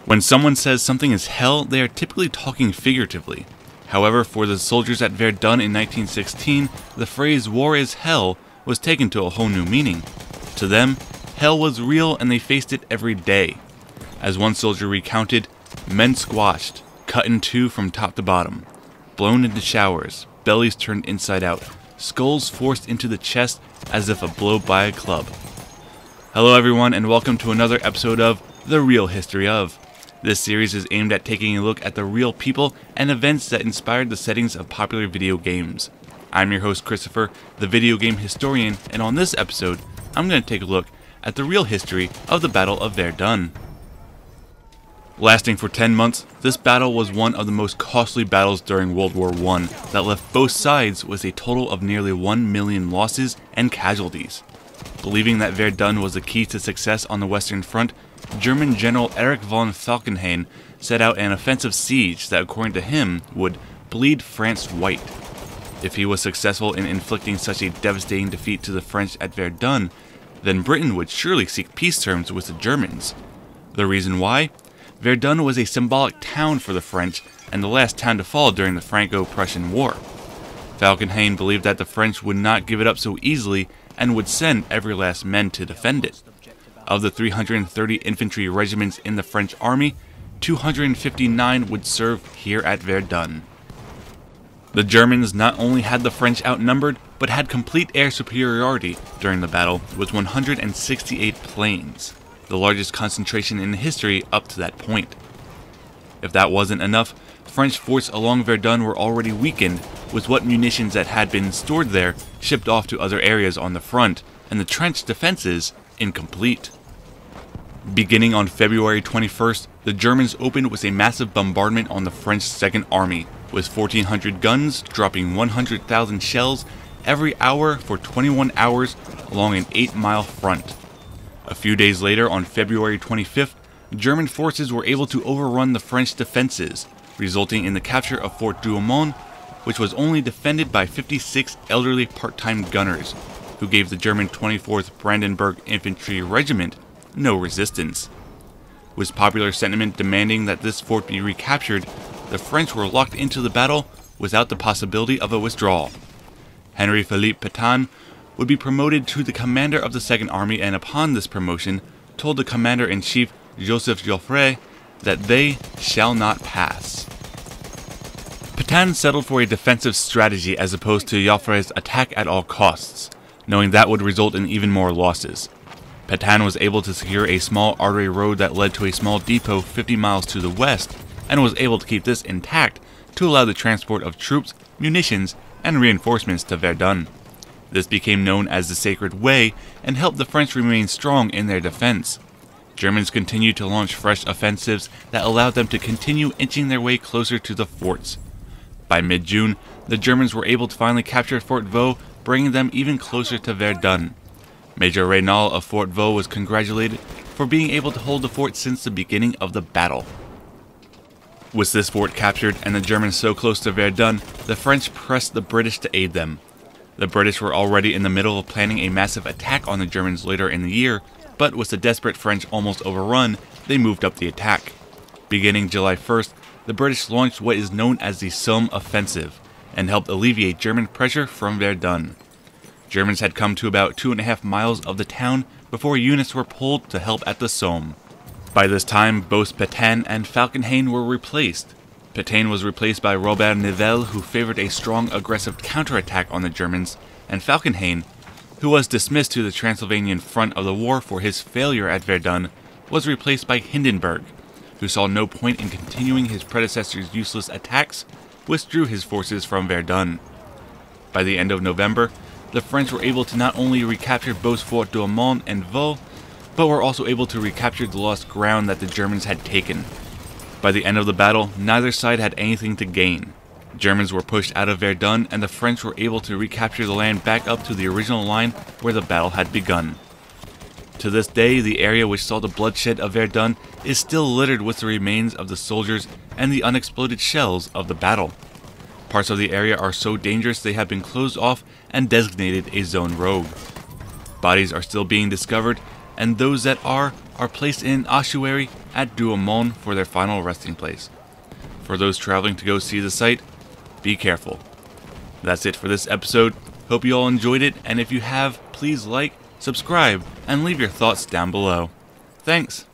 When someone says something is hell, they are typically talking figuratively. However, for the soldiers at Verdun in 1916, the phrase "war is hell" was taken to a whole new meaning. To them, hell was real and they faced it every day. As one soldier recounted, men squashed, cut in two from top to bottom, blown into showers, bellies turned inside out, skulls forced into the chest as if a blow by a club. Hello everyone and welcome to another episode of The Real History Of. This series is aimed at taking a look at the real people and events that inspired the settings of popular video games. I'm your host Christopher, the video game historian, and on this episode, I'm going to take a look at the real history of the Battle of Verdun. Lasting for 10 months, this battle was one of the most costly battles during World War I that left both sides with a total of nearly 1 million losses and casualties. Believing that Verdun was the key to success on the Western Front, German General Erich von Falkenhayn set out an offensive siege that, according to him, would bleed France white. If he was successful in inflicting such a devastating defeat to the French at Verdun, then Britain would surely seek peace terms with the Germans. The reason why? Verdun was a symbolic town for the French and the last town to fall during the Franco-Prussian War. Falkenhayn believed that the French would not give it up so easily and would send every last man to defend it. Of the 330 infantry regiments in the French army, 259 would serve here at Verdun. The Germans not only had the French outnumbered, but had complete air superiority during the battle with 168 planes, the largest concentration in history up to that point. If that wasn't enough, French forces along Verdun were already weakened, with what munitions that had been stored there shipped off to other areas on the front, and the trench defenses incomplete. Beginning on February 21st, the Germans opened with a massive bombardment on the French Second Army, with 1,400 guns dropping 100,000 shells every hour for 21 hours along an 8-mile front. A few days later, on February 25th, German forces were able to overrun the French defenses, resulting in the capture of Fort Douaumont, which was only defended by 56 elderly part-time gunners, who gave the German 24th Brandenburg Infantry Regiment no resistance. With popular sentiment demanding that this fort be recaptured, the French were locked into the battle without the possibility of a withdrawal. Henri-Philippe Pétain would be promoted to the commander of the Second Army, and upon this promotion told the commander-in-chief Joseph Joffre that they shall not pass. Pétain settled for a defensive strategy as opposed to Joffre's attack at all costs, knowing that would result in even more losses. Pétain was able to secure a small artery road that led to a small depot 50 miles to the west, and was able to keep this intact to allow the transport of troops, munitions, and reinforcements to Verdun. This became known as the Sacred Way and helped the French remain strong in their defense. Germans continued to launch fresh offensives that allowed them to continue inching their way closer to the forts. By mid-June, the Germans were able to finally capture Fort Vaux, bringing them even closer to Verdun. Major Raynal of Fort Vaux was congratulated for being able to hold the fort since the beginning of the battle. With this fort captured and the Germans so close to Verdun, the French pressed the British to aid them. The British were already in the middle of planning a massive attack on the Germans later in the year, but with the desperate French almost overrun, they moved up the attack. Beginning July 1st, the British launched what is known as the Somme Offensive, and helped alleviate German pressure from Verdun. Germans had come to about 2.5 miles of the town before units were pulled to help at the Somme. By this time, both Pétain and Falkenhayn were replaced. Pétain was replaced by Robert Nivelle, who favored a strong aggressive counterattack on the Germans, and Falkenhayn, who was dismissed to the Transylvanian front of the war for his failure at Verdun, was replaced by Hindenburg, who saw no point in continuing his predecessor's useless attacks, withdrew his forces from Verdun. By the end of November, the French were able to not only recapture both Fort Douaumont and Vaux, but were also able to recapture the lost ground that the Germans had taken. By the end of the battle, neither side had anything to gain. Germans were pushed out of Verdun, and the French were able to recapture the land back up to the original line where the battle had begun. To this day, the area which saw the bloodshed of Verdun is still littered with the remains of the soldiers and the unexploded shells of the battle. Parts of the area are so dangerous they have been closed off and designated a zone rogue. Bodies are still being discovered, and those that are placed in ossuary at Douaumont for their final resting place. For those traveling to go see the site, be careful. That's it for this episode. Hope you all enjoyed it, and if you have, please like, subscribe, and leave your thoughts down below. Thanks!